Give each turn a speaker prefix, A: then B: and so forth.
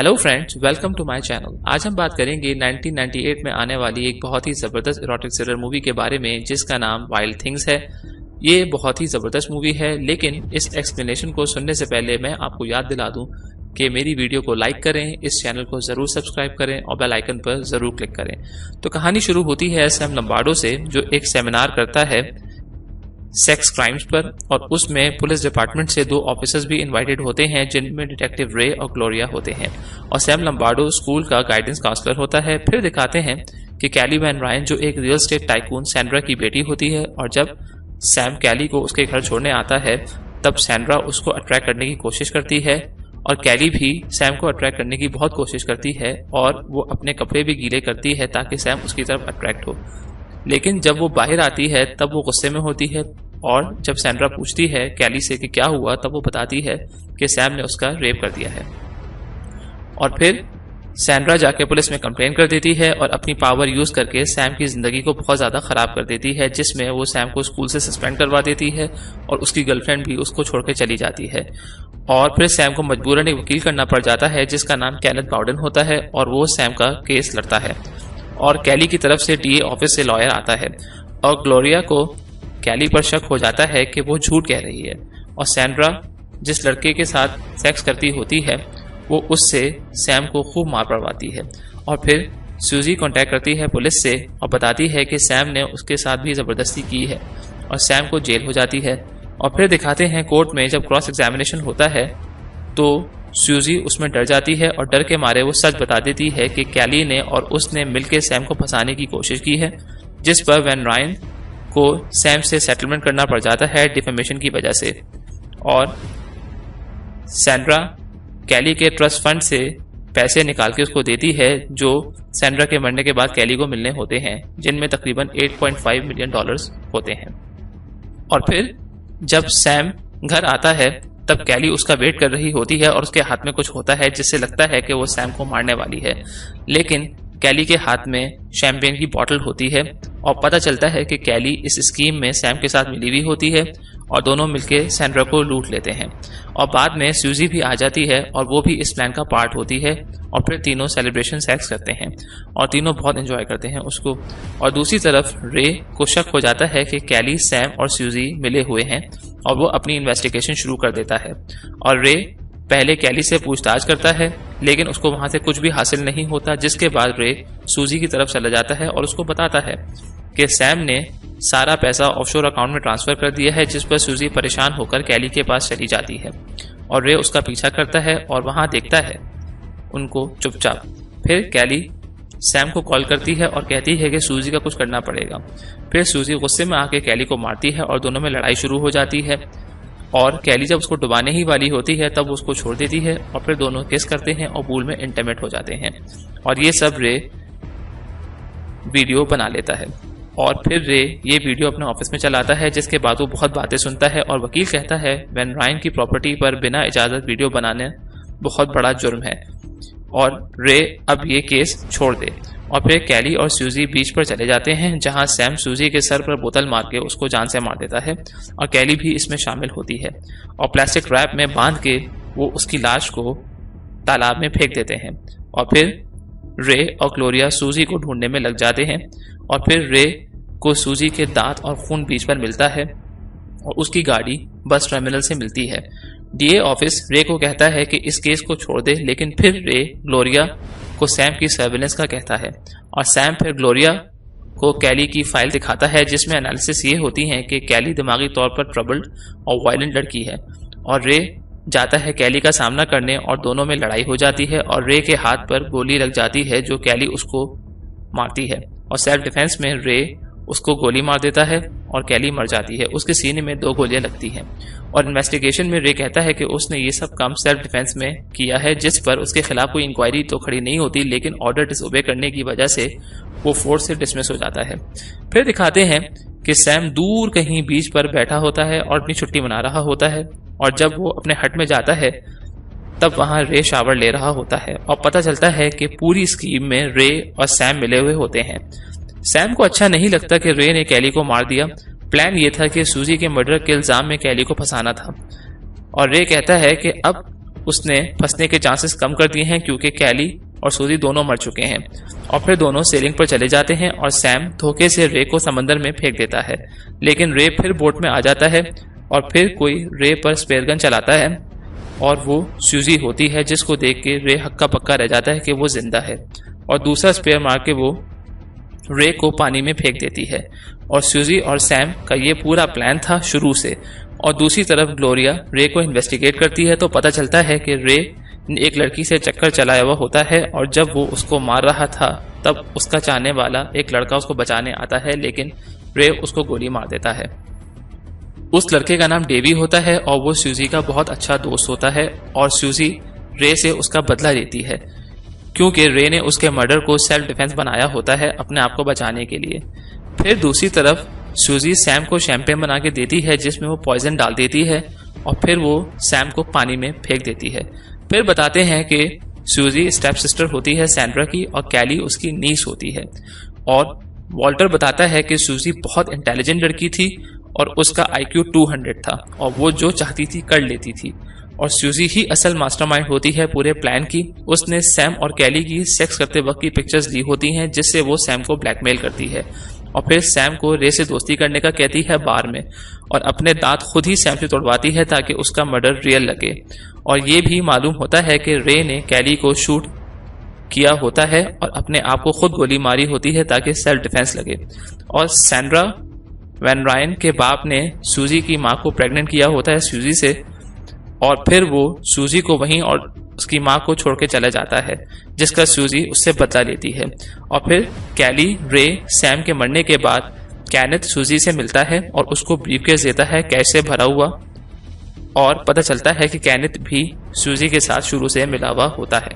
A: Hello friends, welcome to my channel. आज हम बात करेंगे 1998 में आने वाली एक बहुत ही ज़बरदस्त इरोटिक थ्रिलर मूवी के बारे में जिसका नाम वाइल्ड थिंग्स है। ये बहुत ही ज़बरदस्त मूवी है, लेकिन इस एक्सप्लेनेशन को सुनने से पहले मैं आपको याद दिला दूं कि मेरी वीडियो को लाइक करें, इस चैनल को ज़रूर सब्सक्राइब करें और बेल आइकन पर ज़रूर क्लिक करें। तो कहानी शुरू होती है सैम लम्बार्डो से, जो एक सेमिनार करता है सेक्स क्राइम्स पर, और उसमें पुलिस डिपार्टमेंट से 2 ऑफिसर्स भी इनवाइटेड होते हैं जिनमें डिटेक्टिव रे और ग्लोरिया होते हैं, और सैम लम्बार्डो स्कूल का गाइडेंस काउंसलर होता है। फिर दिखाते हैं कि कैली वैन रायन जो एक रियल एस्टेट टाइकून सैंड्रा की बेटी होती है, और जब सैम कैली को उसके घर छोड़ने आता है तब सैंड्रा उसको अट्रैक्ट करने की कोशिश करती है और कैली भी सैम को अट्रैक्ट करने की बहुत कोशिश करती है और वो अपने कपड़े भी गीले करती है ताकि सैम उसकी तरफ अट्रैक्ट हो। लेकिन जब वो बाहर आती है तब वो गुस्से में होती है, और जब सैंड्रा पूछती है कैली से कि क्या हुआ तब वो बताती है कि सैम ने उसका रेप कर दिया है। और फिर सैंड्रा जाके पुलिस में कंप्लेन कर देती है और अपनी पावर यूज करके सैम की जिंदगी को बहुत ज्यादा खराब कर देती है, जिसमें वो सैम को स्कूल से सस्पेंड करवा देती है और उसकी गर्लफ्रेंड भी उसको छोड़ के चली जाती है। और फिर सैम को मजबूरन एक वकील करना पड़ जाता है जिसका नाम केनेथ बाउडेन होता है, और वो सैम का केस लड़ता है। और कैली की तरफ से डीए ऑफिस से लॉयर आता है, और ग्लोरिया को कैली पर शक हो जाता है कि वो झूठ कह रही है, और सैंड्रा जिस लड़के के साथ सेक्स करती होती है वो उससे सैम को खूब मार पड़वाती है। और फिर सूजी कांटेक्ट करती है पुलिस से और बताती है कि सैम ने उसके साथ भी ज़बरदस्ती की है, और सैम को जेल हो जाती है। और फिर दिखाते हैं कोर्ट में जब क्रॉस एग्जामिनेशन होता है तो सूजी उसमें डर जाती है और डर के मारे वो सच बता देती है कि कैली ने और उसने मिलकर सैम को फंसाने की कोशिश की है, जिस पर वैन रायन को सैम से सेटलमेंट करना पड़ जाता है डिफेमेशन की वजह से। और सैंड्रा कैली के ट्रस्ट फंड से पैसे निकाल के उसको देती है जो सैंड्रा के मरने के बाद कैली को मिलने होते हैं, जिनमें तकरीबन $8.5 मिलियन होते हैं। और फिर जब सैम घर आता है तब कैली उसका वेट कर रही होती है और उसके हाथ में कुछ होता है जिससे लगता है कि वो सैम को मारने वाली है, लेकिन कैली के हाथ में शैंपेन की बोतल होती है और पता चलता है कि कैली इस स्कीम में सैम के साथ मिली हुई होती है और दोनों मिलकर सैंड्रा को लूट लेते हैं। और बाद में सूजी भी आ जाती है और वो भी इस प्लान का पार्ट होती है, और फिर तीनों सेलिब्रेशन सेक्स करते हैं और तीनों बहुत एंजॉय करते हैं उसको। और दूसरी तरफ रे को शक हो जाता है कि कैली, सैम और सूजी मिले हुए हैं और वो अपनी इन्वेस्टिगेशन शुरू कर देता है। और रे पहले कैली से पूछताछ करता है लेकिन उसको वहां से कुछ भी हासिल नहीं होता, जिसके बाद रे सूजी की तरफ चला जाता है और उसको बताता है कि सैम ने सारा पैसा ऑफशोर अकाउंट में ट्रांसफर कर दिया है, जिस पर सूजी परेशान होकर कैली के पास चली जाती है और रे उसका पीछा करता है और वहां देखता है उनको चुपचाप। फिर कैली सैम को कॉल करती है और कहती है कि सूजी का कुछ करना पड़ेगा। फिर सूजी गुस्से में आके कैली को मारती है और दोनों में लड़ाई शुरू हो जाती है, और कैली जब उसको डुबाने ही वाली होती है तब उसको छोड़ देती है और फिर दोनों किस करते हैं और पूल में इंटीमेट हो जाते हैं। और ये सब रे वीडियो बना लेता है, और फिर रे ये वीडियो अपने ऑफिस में चलाता है, जिसके बाद वो बहुत बातें सुनता है और वकील कहता है वैन रायन की प्रॉपर्टी पर बिना इजाजत वीडियो बनाने बहुत बड़ा जुर्म है और रे अब ये केस छोड़ दे। और फिर कैली और सूजी बीच पर चले जाते हैं जहां सैम सूजी के सर पर बोतल मार के उसको जान से मार देता है, और कैली भी इसमें शामिल होती है और प्लास्टिक रैप में बांध के वो उसकी लाश को तालाब में फेंक देते हैं। और फिर रे और ग्लोरिया सूजी को ढूंढने में लग जाते हैं, और फिर रे को सूजी के दांत और खून बीच पर मिलता है और उसकी गाड़ी बस टर्मिनल से मिलती है। डीए ऑफिस रे को कहता है कि इस केस को छोड़ दे, लेकिन फिर रे ग्लोरिया को सैम की सर्विलेंस का कहता है, और सैम फिर ग्लोरिया को कैली की फाइल दिखाता है जिसमें एनालिसिस ये होती है कि कैली दिमागी तौर पर ट्रबल्ड और वायलेंट लड़की है। और रे जाता है कैली का सामना करने और दोनों में लड़ाई हो जाती है और रे के हाथ पर गोली लग जाती है जो कैली उसको मारती है, और सेल्फ डिफेंस में रे उसको गोली मार देता है और कैली मर जाती है। उसके सीने में 2 गोलियां लगती हैं, और इन्वेस्टिगेशन में रे कहता है कि उसने ये सब काम सेल्फ डिफेंस में किया है, जिस पर उसके खिलाफ कोई इंक्वायरी तो खड़ी नहीं होती, लेकिन ऑर्डर डिसओबे करने की वजह से वो फोर्स से डिसमिस हो जाता है। फिर दिखाते हैं कि सैम दूर कहीं बीच पर बैठा होता है और अपनी छुट्टी मना रहा होता है, और जब वो अपने हट में जाता है तब वहां रे शावर ले रहा होता है और पता चलता है कि पूरी स्कीम में रे और सैम मिले हुए होते हैं। सैम को अच्छा नहीं लगता कि रे ने कैली को मार दिया। प्लान ये था कि सूजी के मर्डर के इल्जाम में कैली को फंसाना था, और रे कहता है कि अब उसने फंसने के चांसेस कम कर दिए हैं क्योंकि कैली और सूजी दोनों मर चुके हैं। और फिर दोनों सेलिंग पर चले जाते हैं और सैम धोखे से रे को समंदर में फेंक देता है, लेकिन रे फिर बोट में आ जाता है और फिर कोई रे पर स्पेयर गन चलाता है और वो सूजी होती है, जिसको देख के रे हक्का पक्का रह जाता है कि वो जिंदा है और दूसरा स्पेयर मार के वो रे को पानी में फेंक देती है। और सूजी और सैम का ये पूरा प्लान था शुरू से। और दूसरी तरफ ग्लोरिया रे को इन्वेस्टिगेट करती है तो पता चलता है कि रे एक लड़की से चक्कर चलाया हुआ होता है और जब वो उसको मार रहा था तब उसका चाहने वाला एक लड़का उसको बचाने आता है, लेकिन रे उसको गोली मार देता है। उस लड़के का नाम डेवी होता है और वो सूजी का बहुत अच्छा दोस्त होता है और सूजी रे से उसका बदला लेती है क्योंकि रे ने उसके मर्डर को सेल्फ डिफेंस बनाया होता है अपने आप को बचाने के लिए। फिर दूसरी तरफ सूजी सैम को शैंपेन बना के देती है जिसमें वो पॉइजन डाल देती है और फिर वो सैम को पानी में फेंक देती है। फिर बताते हैं कि सूजी स्टेप सिस्टर होती है सैंड्रा की और कैली उसकी नीस होती है। और वॉल्टर बताता है कि सूजी बहुत इंटेलिजेंट लड़की थी और उसका IQ 200 था और वो जो चाहती थी कर लेती थी और सूजी ही असल मास्टरमाइंड होती है पूरे प्लान की। उसने सैम और कैली की सेक्स करते वक्त की पिक्चर्स ली होती हैं जिससे वो सैम को ब्लैकमेल करती है और फिर सैम को रे से दोस्ती करने का कहती है बार में और अपने दांत खुद ही सैम से तोड़वाती है ताकि उसका मर्डर रियल लगे। और ये भी मालूम होता है कि रे ने कैली को शूट किया होता है और अपने आप को खुद गोली मारी होती है ताकि सेल्फ डिफेंस लगे। और सैंड्रा वैन रायन के बाप ने सूजी की माँ को प्रेग्नेंट किया होता है सूजी से और फिर वो सूजी को वहीं और उसकी माँ को छोड़ के चला जाता है जिसका सूजी उससे बदला लेती है। और फिर कैली रे सैम के मरने के बाद कैनेथ सूजी से मिलता है और उसको ब्रीफकेस देता है कैश से भरा हुआ और पता चलता है कि कैनेथ भी सूजी के साथ शुरू से मिला हुआ होता है।